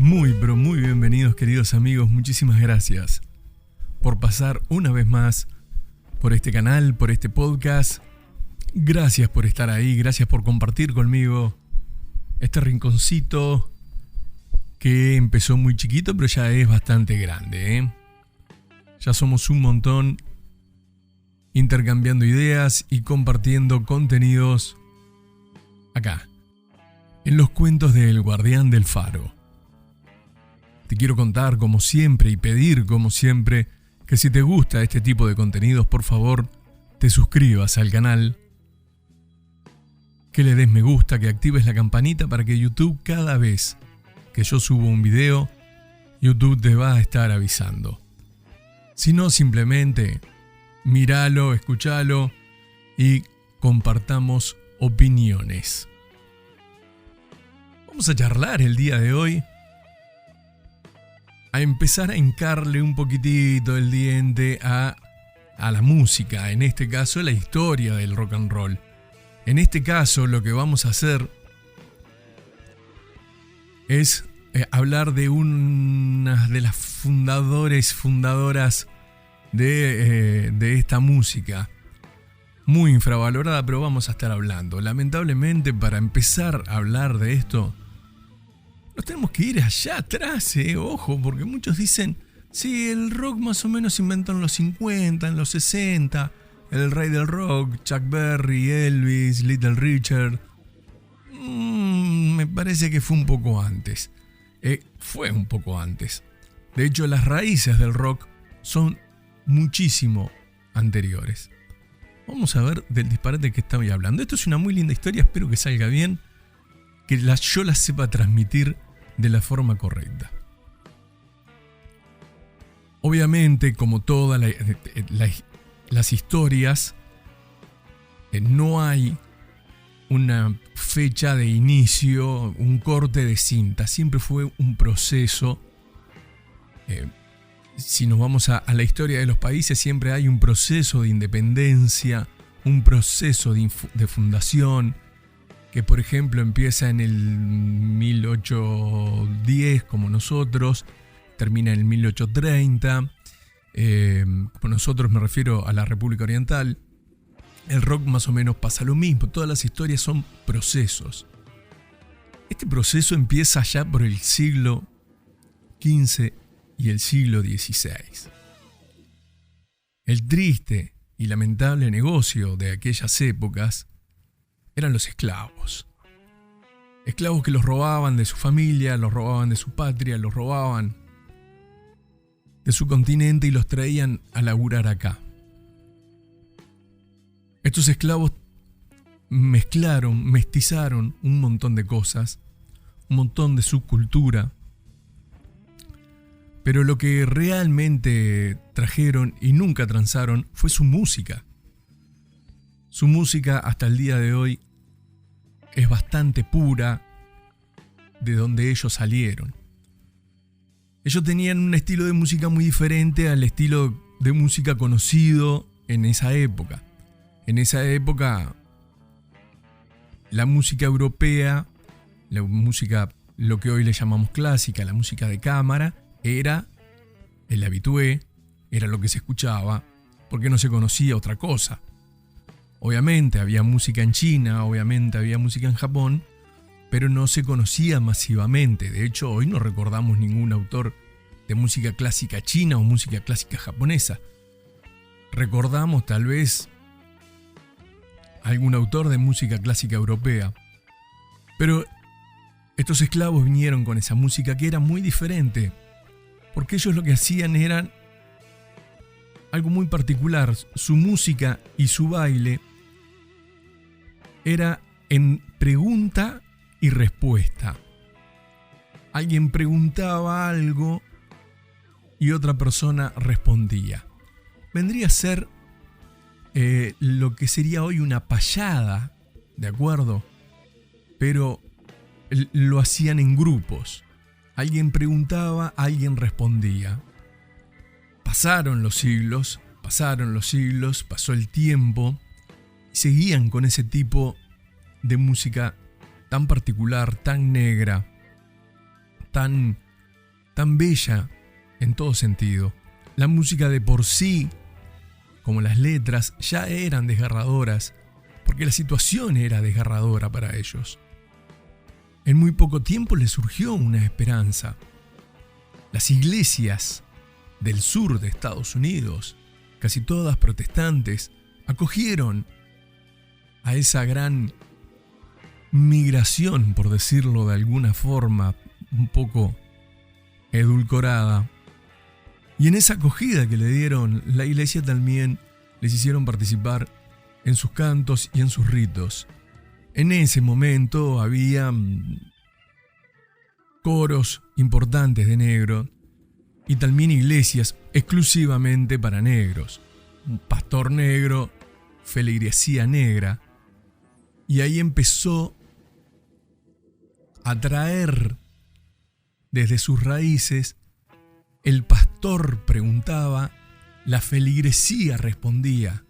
Muy, pero muy bienvenidos, queridos amigos. Muchísimas gracias por pasar una vez más por este canal, por este podcast. Gracias por estar ahí, gracias por compartir conmigo este rinconcito que empezó muy chiquito, pero ya es bastante grande, ¿eh? Ya somos un montón intercambiando ideas y compartiendo contenidos acá, en los cuentos del Guardián del Faro. Te quiero contar como siempre y pedir como siempre que si te gusta este tipo de contenidos, por favor, te suscribas al canal, que le des me gusta, que actives la campanita para que YouTube, cada vez que yo subo un video, YouTube te va a estar avisando. Si no, simplemente míralo, escúchalo y compartamos opiniones. Vamos a charlar el día de hoy, a empezar a hincarle un poquitito el diente a la música, en este caso la historia del rock and roll. En este caso lo que vamos a hacer es hablar de una de las fundadoras de esta música, muy infravalorada, pero vamos a estar hablando. Lamentablemente, para empezar a hablar de esto, nos tenemos que ir allá atrás, ojo, porque muchos dicen, sí, el rock más o menos se inventó en los 50, en los 60, el rey del rock, Chuck Berry, Elvis, Little Richard. Me parece que fue un poco antes. Fue un poco antes. De hecho, las raíces del rock son muchísimo anteriores. Vamos a ver del disparate que estoy hablando. Esto es una muy linda historia, espero que salga bien, que yo la sepa transmitir de la forma correcta. Obviamente, como todas las historias, no hay una fecha de inicio, un corte de cinta. Siempre fue un proceso. Si nos vamos a la historia de los países, siempre hay un proceso de independencia, un proceso de fundación, que por ejemplo empieza en el 1810 como nosotros, termina en el 1830, por nosotros me refiero a la República Oriental. El rock más o menos pasa lo mismo, todas las historias son procesos. Este proceso empieza ya por el siglo XV y el siglo XVI. El triste y lamentable negocio de aquellas épocas eran los esclavos. Esclavos que los robaban de su familia, los robaban de su patria, los robaban de su continente y los traían a laburar acá. Estos esclavos mestizaron un montón de cosas, un montón de subcultura, pero lo que realmente trajeron y nunca transaron fue su música. Su música hasta el día de hoy es bastante pura de donde ellos salieron. Ellos tenían un estilo de música muy diferente al estilo de música conocido en esa época. En esa época, la música europea, la música, lo que hoy le llamamos clásica, la música de cámara, era el habitué, era lo que se escuchaba, porque no se conocía otra cosa. Obviamente había música en China, obviamente había música en Japón, pero no se conocía masivamente. De hecho, hoy no recordamos ningún autor de música clásica china o música clásica japonesa. Recordamos tal vez algún autor de música clásica europea. Pero estos esclavos vinieron con esa música que era muy diferente, porque ellos lo que hacían era algo muy particular. Su música y su baile era en pregunta y respuesta. Alguien preguntaba algo y otra persona respondía. Vendría a ser lo que sería hoy una payada, ¿de acuerdo? Pero lo hacían en grupos. Alguien preguntaba, alguien respondía. Pasaron los siglos, pasó el tiempo y seguían con ese tipo de música tan particular, tan negra, tan tan bella en todo sentido. La música de por sí, como las letras, ya eran desgarradoras, porque la situación era desgarradora para ellos. En muy poco tiempo les surgió una esperanza. Las iglesias del sur de Estados Unidos, casi todas protestantes, acogieron a esa gran migración, por decirlo de alguna forma, un poco edulcorada. Y en esa acogida que le dieron, la iglesia también les hicieron participar en sus cantos y en sus ritos. En ese momento había coros importantes de negro y también iglesias exclusivamente para negros. Un pastor negro, feligresía negra. Y ahí empezó a traer desde sus raíces. El pastor preguntaba, la feligresía respondía.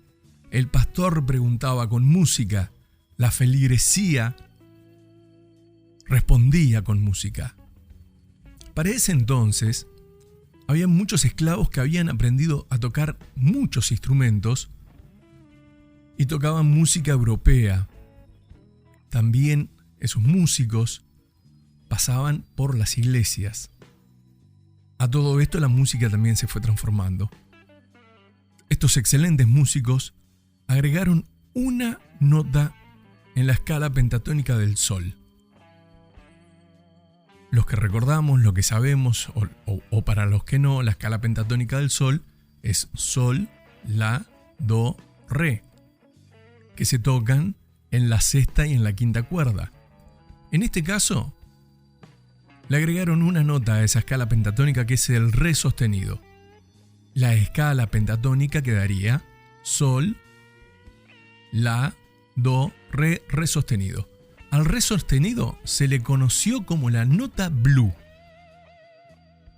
El pastor preguntaba con música, la feligresía respondía con música. Para ese entonces, había muchos esclavos que habían aprendido a tocar muchos instrumentos y tocaban música europea. También esos músicos pasaban por las iglesias. A todo esto la música también se fue transformando. Estos excelentes músicos agregaron una nota en la escala pentatónica del sol. Los que recordamos, lo que sabemos, o para los que no, la escala pentatónica del sol es sol, la, do, re, que se tocan en la sexta y en la quinta cuerda. En este caso, le agregaron una nota a esa escala pentatónica que es el re sostenido. La escala pentatónica quedaría sol, la, do, re sostenido. Al re sostenido se le conoció como la nota blue.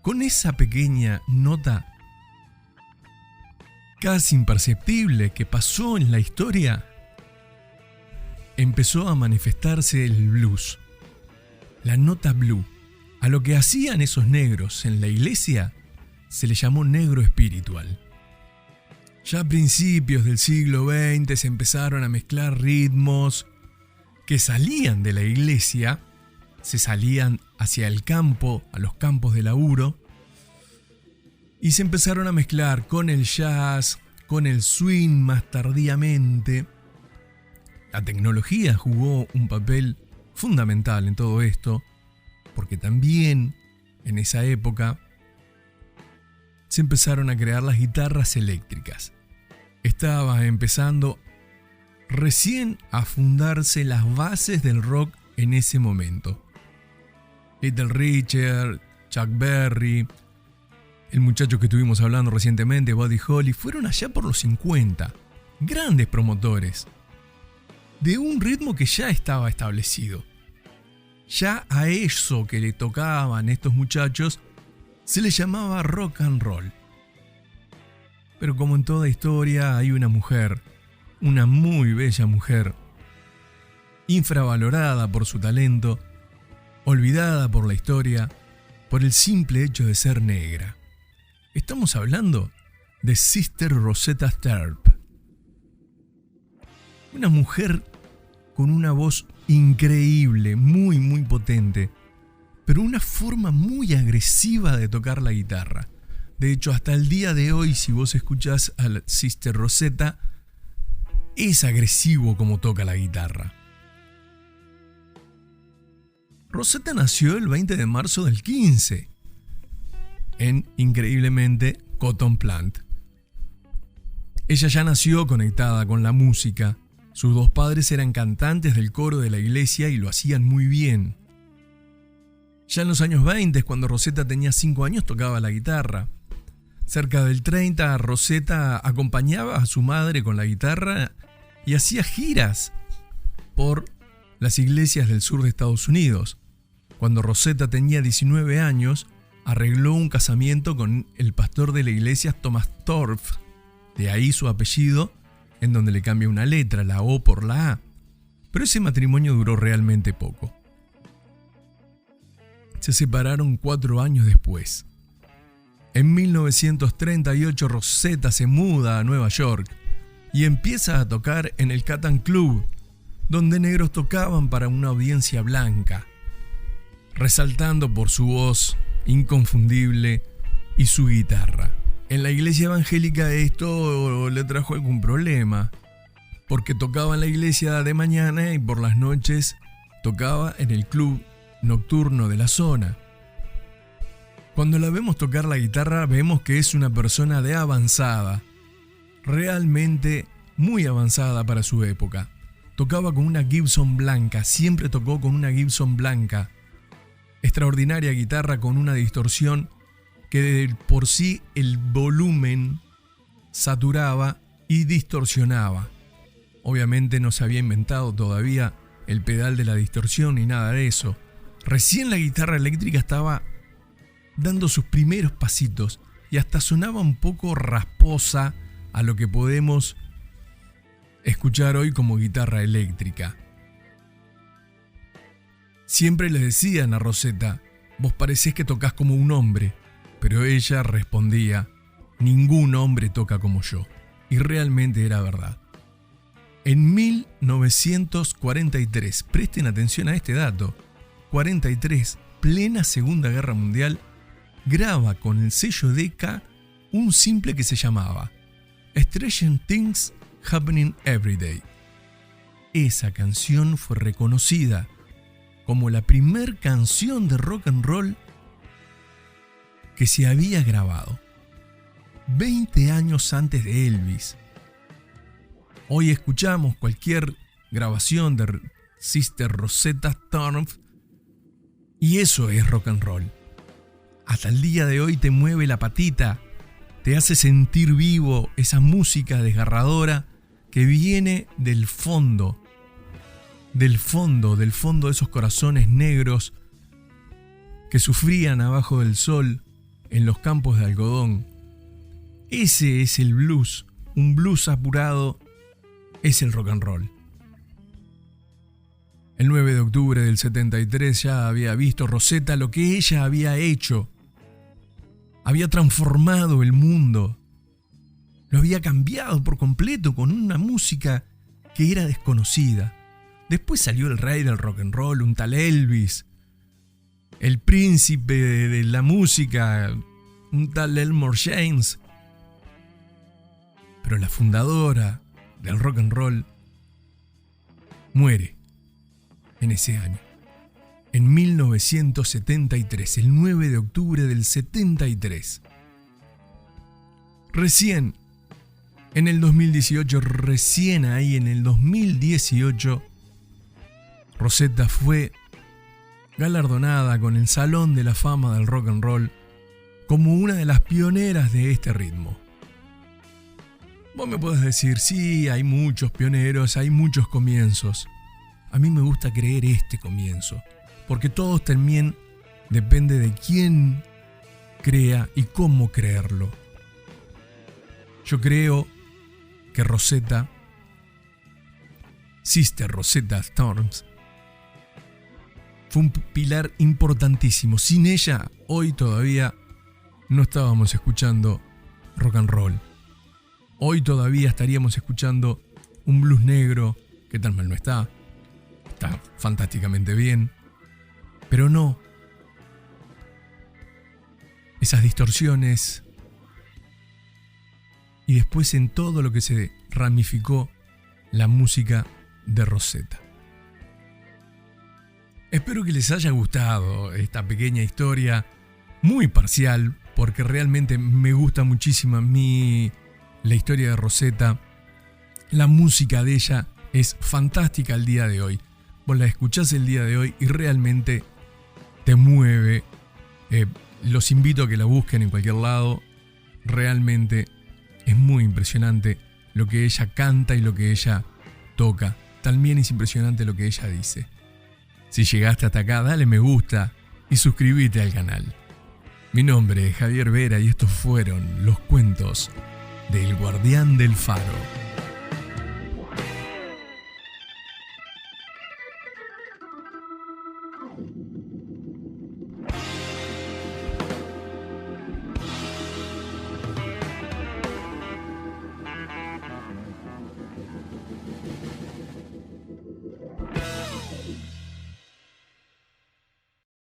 Con esa pequeña nota casi imperceptible que pasó en la historia, empezó a manifestarse el blues, la nota blue. A lo que hacían esos negros en la iglesia se le llamó negro espiritual. Ya a principios del siglo XX se empezaron a mezclar ritmos que salían de la iglesia, se salían hacia el campo, a los campos de laburo, y se empezaron a mezclar con el jazz, con el swing más tardíamente. La tecnología jugó un papel fundamental en todo esto, porque también en esa época se empezaron a crear las guitarras eléctricas. Estaba empezando recién a fundarse las bases del rock en ese momento. Little Richard, Chuck Berry, el muchacho que estuvimos hablando recientemente, Buddy Holly, fueron allá por los 50, grandes promotores de un ritmo que ya estaba establecido. Ya a eso que le tocaban estos muchachos se le llamaba rock and roll. Pero como en toda historia hay una mujer, una muy bella mujer, infravalorada por su talento, olvidada por la historia, por el simple hecho de ser negra. Estamos hablando de Sister Rosetta Tharpe. Una mujer con una voz increíble, muy muy potente, pero una forma muy agresiva de tocar la guitarra. De hecho, hasta el día de hoy, si vos escuchás a la Sister Rosetta, es agresivo como toca la guitarra. Rosetta nació el 20 de marzo del 15 en, increíblemente, Cotton Plant. Ella ya nació conectada con la música. Sus dos padres eran cantantes del coro de la iglesia y lo hacían muy bien. Ya en los años 20, cuando Rosetta tenía 5 años, tocaba la guitarra. Cerca del 30, Rosetta acompañaba a su madre con la guitarra y hacía giras por las iglesias del sur de Estados Unidos. Cuando Rosetta tenía 19 años, arregló un casamiento con el pastor de la iglesia Thomas Thorpe, de ahí su apellido, en donde le cambia una letra, la O por la A. Pero ese matrimonio duró realmente poco. se separaron 4 años después. En 1938 Rosetta se muda a Nueva York y empieza a tocar en el Catan Club, donde negros tocaban para una audiencia blanca, resaltando por su voz inconfundible y su guitarra. En la iglesia evangélica esto le trajo algún problema, porque tocaba en la iglesia de mañana y por las noches tocaba en el club nocturno de la zona. Cuando la vemos tocar la guitarra vemos que es una persona de avanzada, realmente muy avanzada para su época. Tocaba con una Gibson blanca, siempre tocó con una Gibson blanca. Extraordinaria guitarra con una distorsión que de por sí el volumen saturaba y distorsionaba. Obviamente no se había inventado todavía el pedal de la distorsión ni nada de eso. Recién la guitarra eléctrica estaba dando sus primeros pasitos y hasta sonaba un poco rasposa a lo que podemos escuchar hoy como guitarra eléctrica. Siempre le decían a Rosetta: vos parecés que tocas como un hombre, pero ella respondía: ningún hombre toca como yo. Y realmente era verdad. En 1943, presten atención a este dato, 43, plena Segunda Guerra Mundial, graba con el sello Decca un simple que se llamaba Strange Things Happening Every Day. Esa canción fue reconocida como la primer canción de rock and roll que se había grabado, 20 años antes de Elvis. Hoy escuchamos cualquier grabación de Sister Rosetta Tharpe y eso es rock and roll. Hasta el día de hoy te mueve la patita, te hace sentir vivo esa música desgarradora que viene del fondo de esos corazones negros que sufrían abajo del sol en los campos de algodón. Ese es el blues, un blues apurado es el rock and roll. El 9 de octubre del 73 ya había visto Rosetta lo que ella había hecho. Había transformado el mundo. Lo había cambiado por completo con una música que era desconocida. Después salió el rey del rock and roll, un tal Elvis. El príncipe de la música, un tal Elmore James. Pero la fundadora del rock and roll muere en ese año. En 1973, el 9 de octubre del 73. Recién, en el 2018, recién ahí en el 2018, Rosetta fue galardonada con el Salón de la Fama del Rock and Roll como una de las pioneras de este ritmo. Vos me podés decir, sí, hay muchos pioneros, hay muchos comienzos. A mí me gusta creer este comienzo, porque todos también depende de quién crea y cómo creerlo. Yo creo que Rosetta, Sister Rosetta Tharpe, fue un pilar importantísimo. Sin ella, hoy todavía no estábamos escuchando rock and roll. Hoy todavía estaríamos escuchando un blues negro, que tan mal no está. Está fantásticamente bien. Pero no. Esas distorsiones. Y después en todo lo que se ramificó la música de Rosetta. Espero que les haya gustado esta pequeña historia, muy parcial, porque realmente me gusta muchísimo a mí la historia de Rosetta. La música de ella es fantástica al día de hoy. Vos la escuchás el día de hoy y realmente te mueve. Los invito a que la busquen en cualquier lado. Realmente es muy impresionante lo que ella canta y lo que ella toca. También es impresionante lo que ella dice. Si llegaste hasta acá, dale me gusta y suscríbete al canal. Mi nombre es Javier Vera y estos fueron los cuentos del Guardián del Faro.